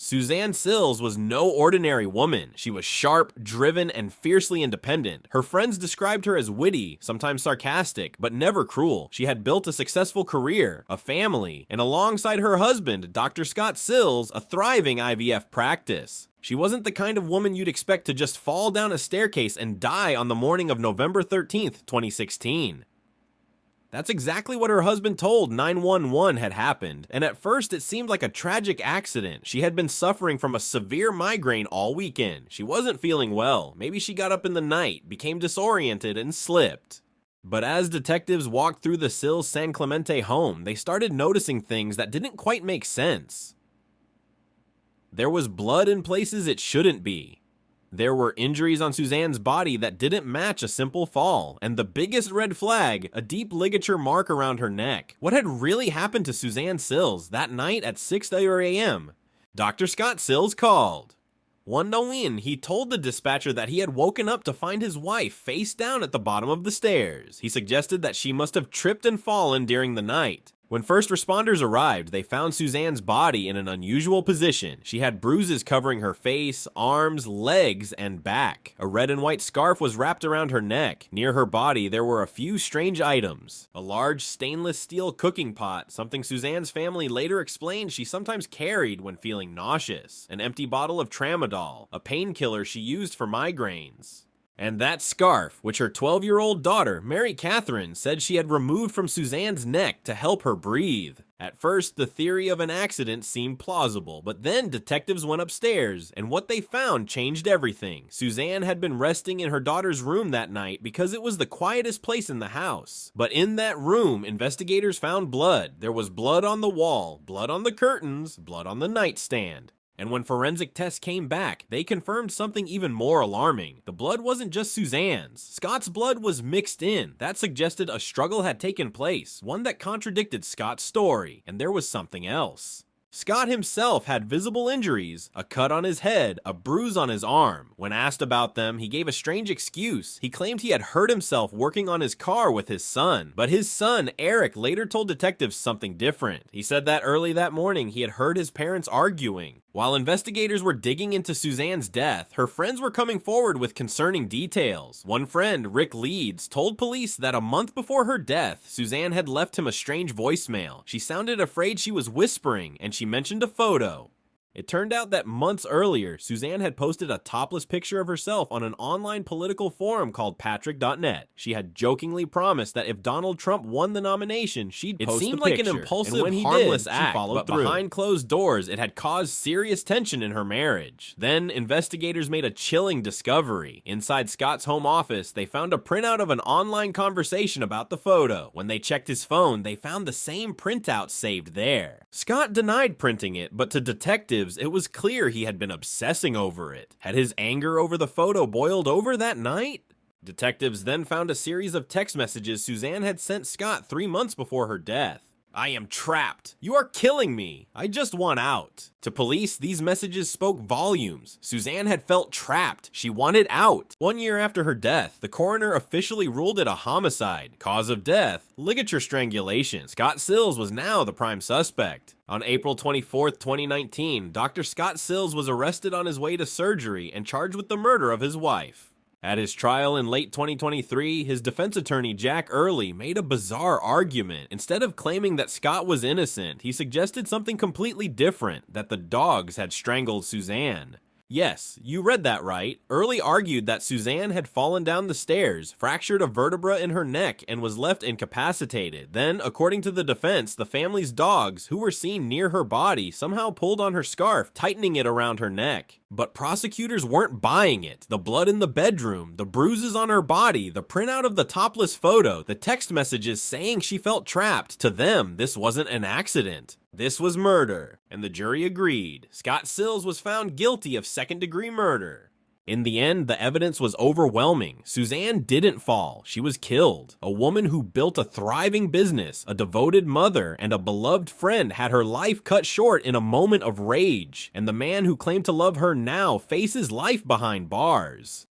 Suzanne Sills was no ordinary woman. She was sharp, driven, and fiercely independent. Her friends described her as witty, sometimes sarcastic, but never cruel. She had built a successful career, a family, and alongside her husband, Dr. Scott Sills, a thriving IVF practice. She wasn't the kind of woman you'd expect to just fall down a staircase and die on the morning of November 13th, 2016. That's exactly what her husband told 911 had happened, and at first it seemed like a tragic accident. She had been suffering from a severe migraine all weekend. She wasn't feeling well. Maybe she got up in the night, became disoriented, and slipped. But as detectives walked through the Sills San Clemente home, they started noticing things that didn't quite make sense. There was blood in places it shouldn't be. There were injuries on Suzanne's body that didn't match a simple fall, and the biggest red flag, a deep ligature mark around her neck. What had really happened to Suzanne Sills that night at 6:00 a.m.? Dr. Scott Sills called. One knowing, he told the dispatcher that he had woken up to find his wife face down at the bottom of the stairs. He suggested that she must have tripped and fallen during the night. When first responders arrived, they found Suzanne's body in an unusual position. She had bruises covering her face, arms, legs, and back. A red and white scarf was wrapped around her neck. Near her body, there were a few strange items. A large stainless steel cooking pot, something Suzanne's family later explained she sometimes carried when feeling nauseous. An empty bottle of tramadol, a painkiller she used for migraines. And that scarf, which her 12-year-old daughter, Mary Catherine, said she had removed from Suzanne's neck to help her breathe. At first, the theory of an accident seemed plausible, but then detectives went upstairs, and what they found changed everything. Suzanne had been resting in her daughter's room that night because it was the quietest place in the house. But in that room, investigators found blood. There was blood on the wall, blood on the curtains, blood on the nightstand. And when forensic tests came back, they confirmed something even more alarming. The blood wasn't just Suzanne's. Scott's blood was mixed in. That suggested a struggle had taken place, one that contradicted Scott's story, and there was something else. Scott himself had visible injuries, a cut on his head, a bruise on his arm. When asked about them, he gave a strange excuse. He claimed he had hurt himself working on his car with his son. But his son, Eric, later told detectives something different. He said that early that morning he had heard his parents arguing. While investigators were digging into Suzanne's death, her friends were coming forward with concerning details. One friend, Rick Leeds, told police that a month before her death, Suzanne had left him a strange voicemail. She sounded afraid she was whispering, and she mentioned a photo. It turned out that months earlier, Suzanne had posted a topless picture of herself on an online political forum called Patrick.net. She had jokingly promised that if Donald Trump won the nomination, she'd post the picture. It seemed like an impulsive, harmless act, but behind closed doors, it had caused serious tension in her marriage. Then, investigators made a chilling discovery. Inside Scott's home office, they found a printout of an online conversation about the photo. When they checked his phone, they found the same printout saved there. Scott denied printing it, but to detectives, it was clear he had been obsessing over it. Had his anger over the photo boiled over that night? Detectives then found a series of text messages Suzanne had sent Scott 3 months before her death. "I am trapped. You are killing me. I just want out." To police, these messages spoke volumes. Suzanne had felt trapped. She wanted out. 1 year after her death, the coroner officially ruled it a homicide. Cause of death, ligature strangulation. Scott Sills was now the prime suspect. On April 24th, 2019, Dr. Scott Sills was arrested on his way to surgery and charged with the murder of his wife. At his trial in late 2023, his defense attorney Jack Early made a bizarre argument. Instead of claiming that Scott was innocent, he suggested something completely different, that the dogs had strangled Suzanne. Yes, you read that right. Early argued that Suzanne had fallen down the stairs, fractured a vertebra in her neck, and was left incapacitated. Then, according to the defense, the family's dogs, who were seen near her body, somehow pulled on her scarf, tightening it around her neck. But prosecutors weren't buying it. The blood in the bedroom, the bruises on her body, the printout of the topless photo, the text messages saying she felt trapped. To them, this wasn't an accident. This was murder, and the jury agreed. Scott Sills was found guilty of second-degree murder. In the end, the evidence was overwhelming. Suzanne didn't fall. She was killed. A woman who built a thriving business, a devoted mother, and a beloved friend had her life cut short in a moment of rage. And the man who claimed to love her now faces life behind bars.